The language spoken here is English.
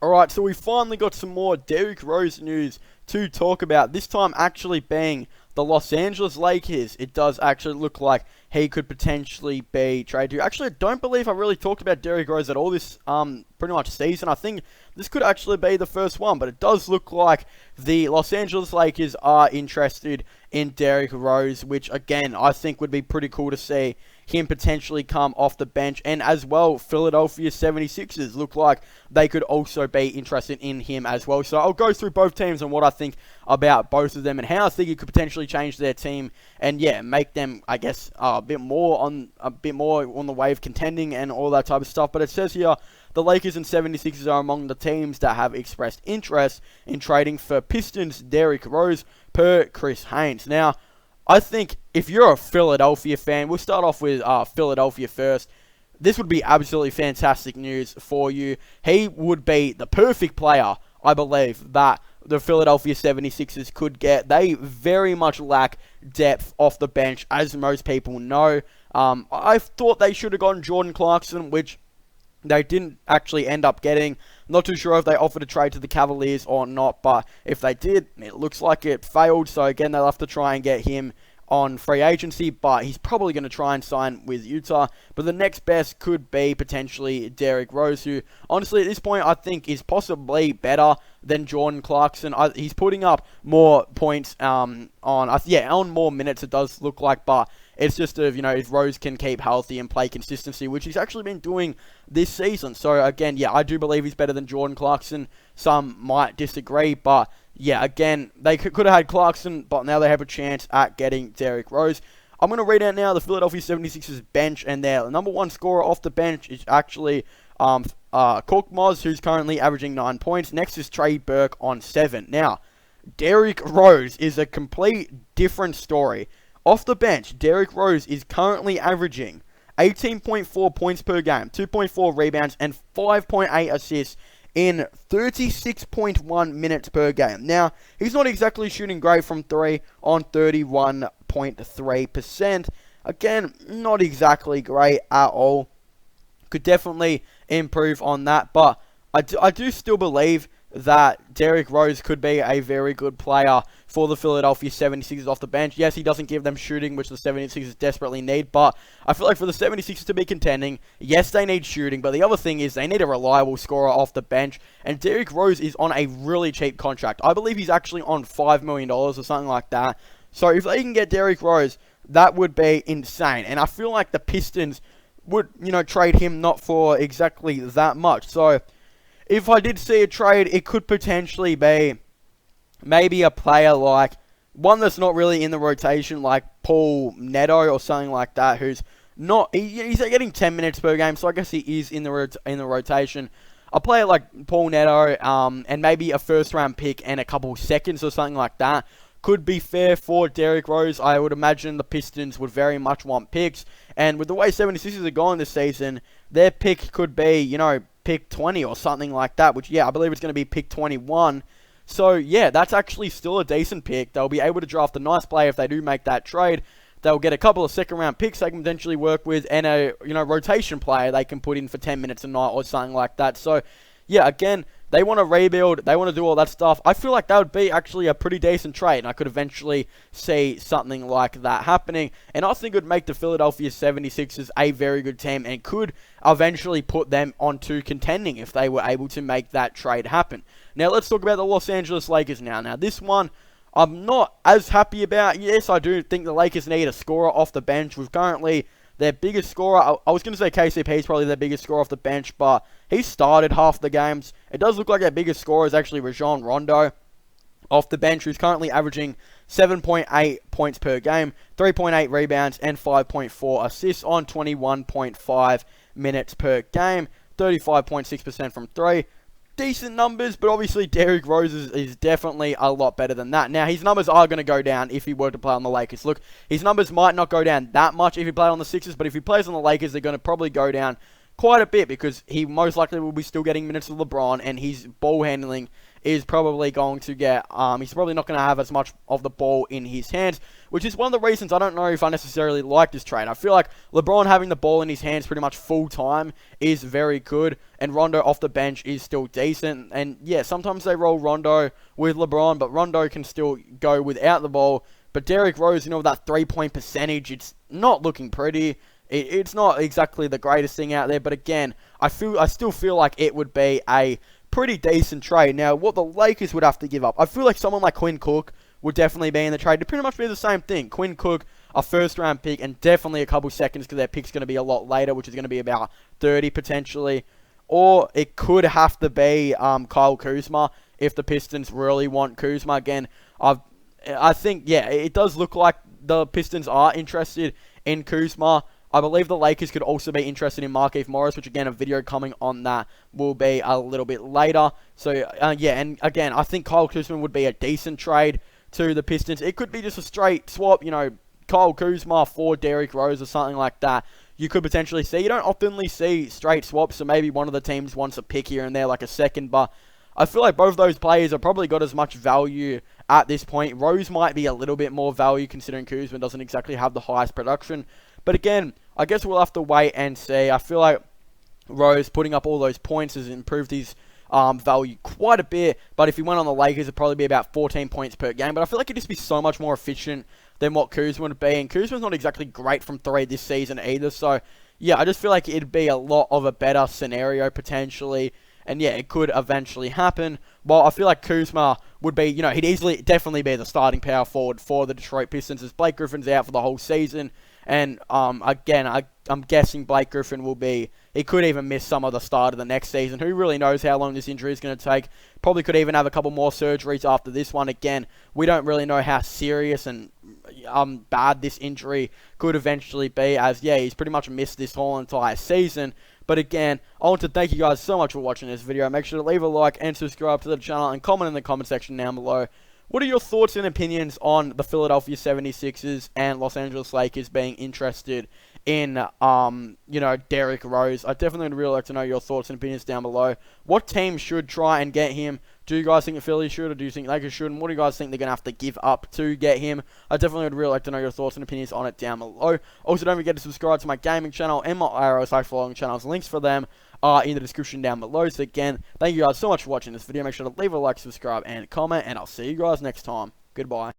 Alright, so we finally got some more Derrick Rose news to talk about. This time actually being the Los Angeles Lakers. It does actually look like he could potentially be traded to. Actually, I don't believe I really talked about Derrick Rose at all this pretty much season. I think this could actually be the first one, but it does look like the Los Angeles Lakers are interested in Derrick Rose, which again I think would be pretty cool to see him potentially come off the bench. And as well, Philadelphia 76ers look like they could also be interested in him as well. So I'll go through both teams and what I think about both of them and how I think it could potentially change their team and yeah, make them, I guess, a bit more on the way of contending and all that type of stuff. But it says here the Lakers and 76ers are among the teams that have expressed interest in trading for Pistons Derrick Rose per Chris Haynes. Now, I think if you're a Philadelphia fan, we'll start off with Philadelphia first. This would be absolutely fantastic news for you. He would be the perfect player, I believe, that the Philadelphia 76ers could get. They very much lack depth off the bench, as most people know. I thought they should have gotten Jordan Clarkson, which they didn't actually end up getting. Not too sure if they offered a trade to the Cavaliers or not, but if they did, it looks like it failed. So again, they'll have to try and get him on free agency, but he's probably going to try and sign with Utah. But the next best could be potentially Derrick Rose, who honestly at this point I think is possibly better than Jordan Clarkson. He's putting up more points on more minutes, it does look like, but it's just if Rose can keep healthy and play consistency, which he's actually been doing this season. So again, yeah, I do believe he's better than Jordan Clarkson. Some might disagree, but yeah, again, they could have had Clarkson, but now they have a chance at getting Derrick Rose. I'm going to read out now the Philadelphia 76ers bench, and their number one scorer off the bench is actually Korkmaz, who's currently averaging 9 points. Next is Trey Burke on 7. Now, Derrick Rose is a complete different story. Off the bench, Derrick Rose is currently averaging 18.4 points per game, 2.4 rebounds, and 5.8 assists in 36.1 minutes per game. Now, he's not exactly shooting great from 3 on 31.3%. Again, not exactly great at all. Could definitely improve on that, but I do still believe that Derrick Rose could be a very good player for the Philadelphia 76ers off the bench. Yes, he doesn't give them shooting, which the 76ers desperately need, but I feel like for the 76ers to be contending, yes, they need shooting, but the other thing is they need a reliable scorer off the bench, and Derrick Rose is on a really cheap contract. I believe he's actually on $5 million or something like that. So if they can get Derrick Rose, that would be insane, and I feel like the Pistons would, trade him not for exactly that much. So if I did see a trade, it could potentially be maybe a player like one that's not really in the rotation, like Paul Neto or something like that, who's not. He's getting 10 minutes per game, so I guess he is in the rotation. A player like Paul Neto, and maybe a first-round pick and a couple seconds or something like that could be fair for Derrick Rose. I would imagine the Pistons would very much want picks, and with the way 76ers are going this season, their pick could be, pick 20 or something like that, which, yeah, I believe it's going to be pick 21. So, yeah, that's actually still a decent pick. They'll be able to draft a nice player if they do make that trade. They'll get a couple of second-round picks they can potentially work with and a, rotation player they can put in for 10 minutes a night or something like that. So, yeah, again, they want to rebuild. They want to do all that stuff. I feel like that would be actually a pretty decent trade, and I could eventually see something like that happening. And I think it would make the Philadelphia 76ers a very good team and could eventually put them onto contending if they were able to make that trade happen. Now, let's talk about the Los Angeles Lakers now. Now, this one I'm not as happy about. Yes, I do think the Lakers need a scorer off the bench. We've currently their biggest scorer, I was going to say KCP is probably their biggest scorer off the bench, but he started half the games. It does look like their biggest scorer is actually Rajon Rondo off the bench, who's currently averaging 7.8 points per game, 3.8 rebounds, and 5.4 assists on 21.5 minutes per game, 35.6% from 3. Decent numbers, but obviously Derrick Rose is definitely a lot better than that. Now, his numbers are going to go down if he were to play on the Lakers. Look, his numbers might not go down that much if he played on the Sixers, but if he plays on the Lakers, they're going to probably go down quite a bit because he most likely will be still getting minutes with LeBron, and his ball handling is probably going to get, he's probably not going to have as much of the ball in his hands, which is one of the reasons I don't know if I necessarily like this trade. I feel like LeBron having the ball in his hands pretty much full time is very good, and Rondo off the bench is still decent. And yeah, sometimes they roll Rondo with LeBron, but Rondo can still go without the ball. But Derrick Rose, you know, that 3-point percentage, it's not looking pretty. It's not exactly the greatest thing out there, but again, I still feel like it would be a pretty decent trade. Now, what the Lakers would have to give up, I feel like someone like Quinn Cook would definitely be in the trade to pretty much be the same thing. Quinn Cook, a first-round pick, and definitely a couple seconds because their pick's going to be a lot later, which is going to be about 30 potentially. Or it could have to be Kyle Kuzma if the Pistons really want Kuzma. Again, I think, yeah, it does look like the Pistons are interested in Kuzma. I believe the Lakers could also be interested in Markieff Morris, which again, a video coming on that will be a little bit later. So, yeah, and again, I think Kyle Kuzma would be a decent trade to the Pistons. It could be just a straight swap, you know, Kyle Kuzma for Derrick Rose or something like that. You could potentially see. You don't oftenly see straight swaps, so maybe one of the teams wants a pick here and there, like a second, but I feel like both of those players have probably got as much value at this point. Rose might be a little bit more value considering Kuzma doesn't exactly have the highest production. But again, I guess we'll have to wait and see. I feel like Rose putting up all those points has improved his value quite a bit. But if he went on the Lakers, it'd probably be about 14 points per game. But I feel like it'd just be so much more efficient than what Kuzma would be. And Kuzma's not exactly great from 3 this season either. So, yeah, I just feel like it'd be a lot of a better scenario potentially. And yeah, it could eventually happen. Well, I feel like Kuzma would be, you know, he'd definitely be the starting power forward for the Detroit Pistons as Blake Griffin's out for the whole season. And again, I'm guessing Blake Griffin will be, he could even miss some of the start of the next season. Who really knows how long this injury is going to take? Probably could even have a couple more surgeries after this one. Again, we don't really know how serious and bad this injury could eventually be, as yeah, he's pretty much missed this whole entire season. But again, I want to thank you guys so much for watching this video. Make sure to leave a like and subscribe to the channel and comment in the comment section down below. What are your thoughts and opinions on the Philadelphia 76ers and Los Angeles Lakers being interested in, you know, Derrick Rose? I definitely would really like to know your thoughts and opinions down below. What team should try and get him? Do you guys think that Philly should, or do you think Lakers should? And what do you guys think they're going to have to give up to get him? I definitely would really like to know your thoughts and opinions on it down below. Also, don't forget to subscribe to my gaming channel and my IRL/vlogging channels. Links for them are in the description down below. So again, thank you guys so much for watching this video. Make sure to leave a like, subscribe, and comment, and I'll see you guys next time. Goodbye.